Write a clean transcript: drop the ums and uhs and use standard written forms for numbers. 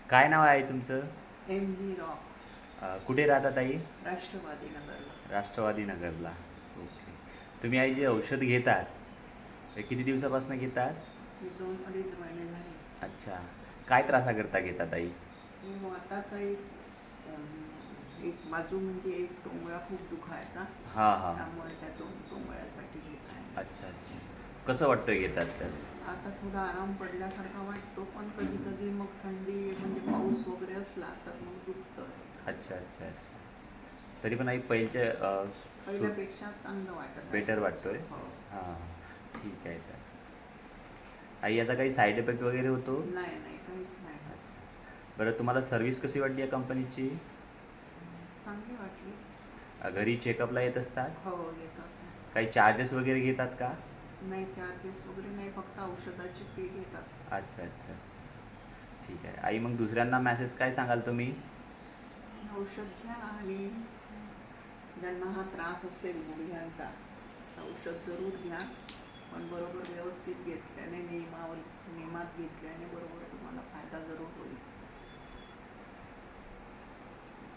काय नाव आहे तुमचं? MV rock. कुठे राहता ताई? राष्ट्रवादी नगरला. राष्ट्रवादी नगरला. ओके. तुम्ही आई जे औषध घेतात, ते किती दिवसापासून घेतात? मी 2-2.5 महिने झाले. अच्छा. काय त्रासाकरता घेतात आई? मी वाताचा एक बाजू म्हणजे एक टोंगळा खूप दुखायचा. हां हां. त्यामुळे त्या टोंगळ्यासाठी घेत आहे. अच्छा अच्छा. कसं वाटतं घेतात तर? आता थोडा आराम पडल्यासारखा वाटतो, पण कधी कधी मग थंडी म्हणजे पाऊस वगैरे असला तर मग दुखतं. अच्छा अच्छा अच्छा. तरी पण आई पहिल्याच्या पहिल्यापेक्षा चांगलं वाटत आहे. बेटर वाटतोय? हो. हां. ठीक आहे तर. आई याचा काही साईड इफेक्ट वगैरे होतो? नाही नाही, काहीच नाही. अच्छा. बरं तुम्हाला सर्व्हिस कशी वाटली या कंपनीची? चांगली वाटली. घरी चेकअपला येत असतात? हो, येतात. काही चार्जेस वगैरे घेतात का? नाही, चार्जेस वगैरे नाही, फक्त औषधाची फी घेतात. अच्छा अच्छा अच्छा. ठीक आहे आई, मग दुसऱ्यांना मेसेज काय सांगाल तुम्ही? औषध घ्या आणि ज्यांना हा त्रास असेल गुडघ्यांचा, औषध जरूर घ्या, पण बरोबर व्यवस्थित घेतल्याने नियमात घेतल्याने बरोबर तुम्हाला फायदा जरूर होईल.